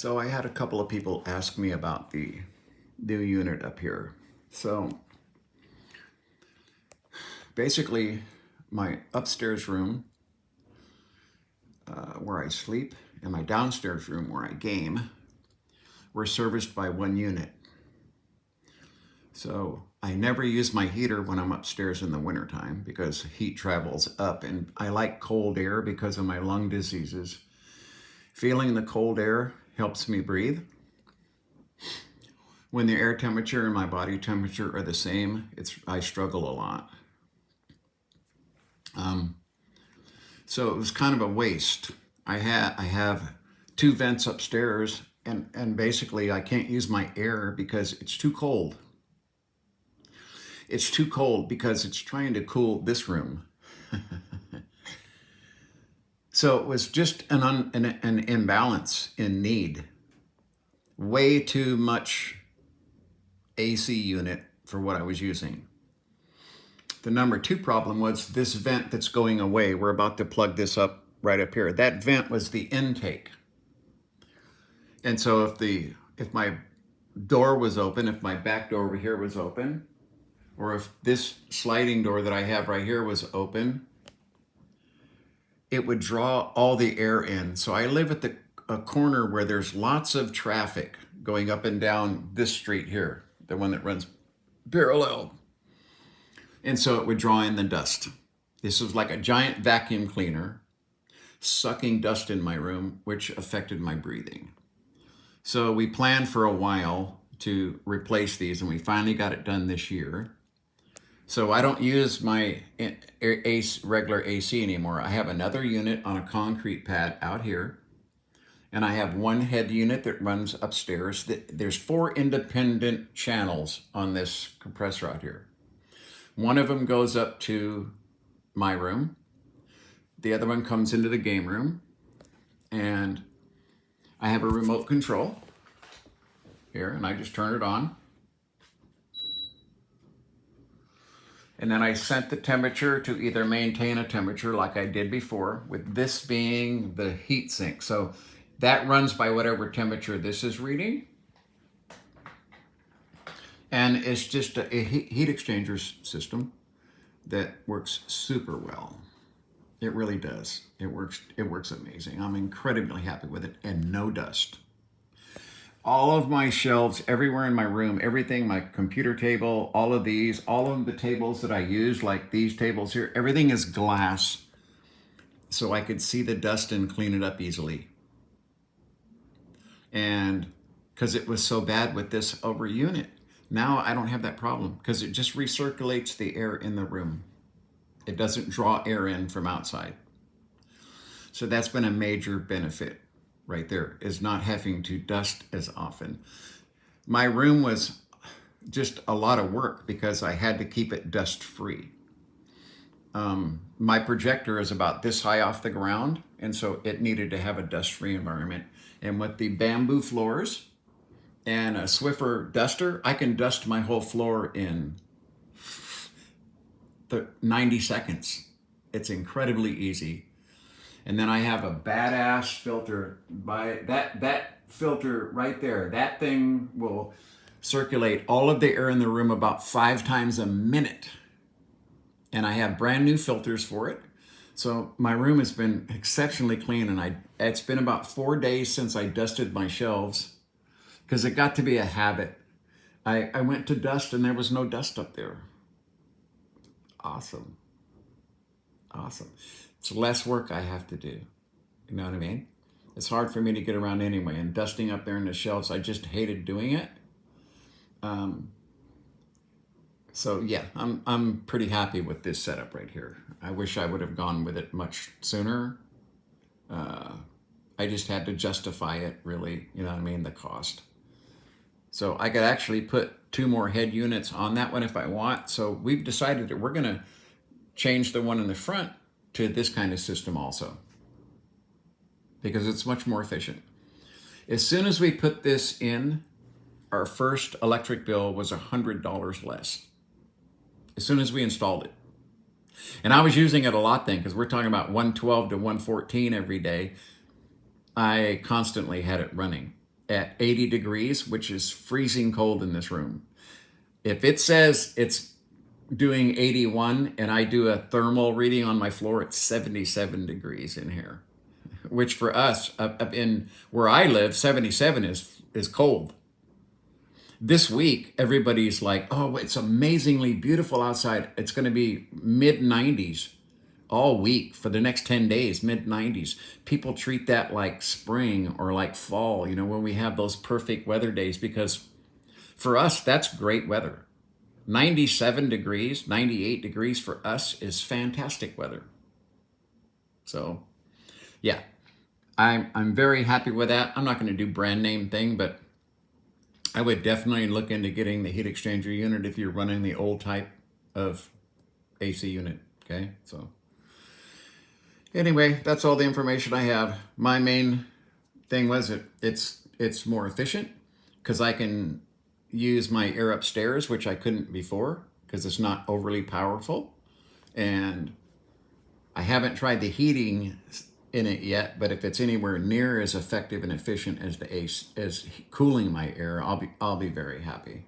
So I had a couple of people ask me about the new unit up here. So basically, my upstairs room where I sleep and my downstairs room where I game were serviced by one unit. So I never use my heater when I'm upstairs in the wintertime because heat travels up, and I like cold air because of my lung diseases. Feeling the cold air helps me breathe. When the air temperature and my body temperature are the same, I struggle a lot. So it was kind of a waste. I have two vents upstairs, and basically I can't use my air because it's too cold. It's too cold because it's trying to cool this room. So it was just an imbalance in need. Way too much AC unit for what I was using. The number two problem was this vent that's going away. We're about to plug this up right up here. That vent was the intake. And so if my door was open, if my back door over here was open, or if this sliding door that I have right here was open, it would draw all the air in. So I live at a corner where there's lots of traffic going up and down this street here, the one that runs parallel. And so it would draw in the dust. This was like a giant vacuum cleaner sucking dust in my room, which affected my breathing. So we planned for a while to replace these, and we finally got it done this year. So I don't use my regular AC anymore. I have another unit on a concrete pad out here, and I have one head unit that runs upstairs. There's 4 independent channels on this compressor out here. One of them goes up to my room. The other one comes into the game room, and I have a remote control here, and I just turn it on. And then I set the temperature to either maintain a temperature like I did before, with this being the heat sink. So that runs by whatever temperature this is reading. And it's just a heat exchanger system that works super well. It really does. It works amazing. I'm incredibly happy with it, and no dust. All of my shelves everywhere in my room, everything, my computer table, all of the tables that I use, like these tables here, everything is glass, so I could see the dust and clean it up easily. And because it was so bad with this over unit, now I don't have that problem because it just recirculates the air in the room. It doesn't draw air in from outside. So that's been a major benefit right there, is not having to dust as often. My room was just a lot of work because I had to keep it dust free. My projector is about this high off the ground, and so it needed to have a dust-free environment. And with the bamboo floors and a Swiffer duster, I can dust my whole floor in 90 seconds. It's incredibly easy. And then I have a badass filter. By that filter right there, that thing will circulate all of the air in the room about 5 times a minute. And I have brand new filters for it. So my room has been exceptionally clean, and it's been about 4 days since I dusted my shelves because it got to be a habit. I went to dust and there was no dust up there. Awesome. It's less work I have to do. You know what I mean? It's hard for me to get around anyway, and dusting up there in the shelves, I just hated doing it. So yeah, I'm pretty happy with this setup right here. I wish I would have gone with it much sooner. I just had to justify it, really, you know what I mean, the cost. So I could actually put 2 more head units on that one if I want. So we've decided that we're gonna change the one in the front to this kind of system also, because it's much more efficient. As soon as we put this in, our first electric bill was $100 less. As soon as we installed it. And I was using it a lot then, because we're talking about 112 to 114 every day. I constantly had it running. at 80 degrees, which is freezing cold in this room. If it says it's doing 81 and I do a thermal reading on my floor, it's 77 degrees in here, which for us up in where I live, 77 is cold. This week, everybody's like, oh, it's amazingly beautiful outside. It's going to be mid 90s all week for the next 10 days, mid 90s. People treat that like spring or like fall, you know, when we have those perfect weather days, because for us, that's great weather. 97 degrees, 98 degrees for us is fantastic weather. So, yeah, I'm very happy with that. I'm not going to do brand name thing, but I would definitely look into getting the heat exchanger unit if you're running the old type of AC unit. Okay, so anyway, that's all the information I have. My main thing was it's more efficient because I can use my air upstairs, which I couldn't before because it's not overly powerful. And I haven't tried the heating in it yet, but if it's anywhere near as effective and efficient as the ace as cooling my air, I'll be very happy.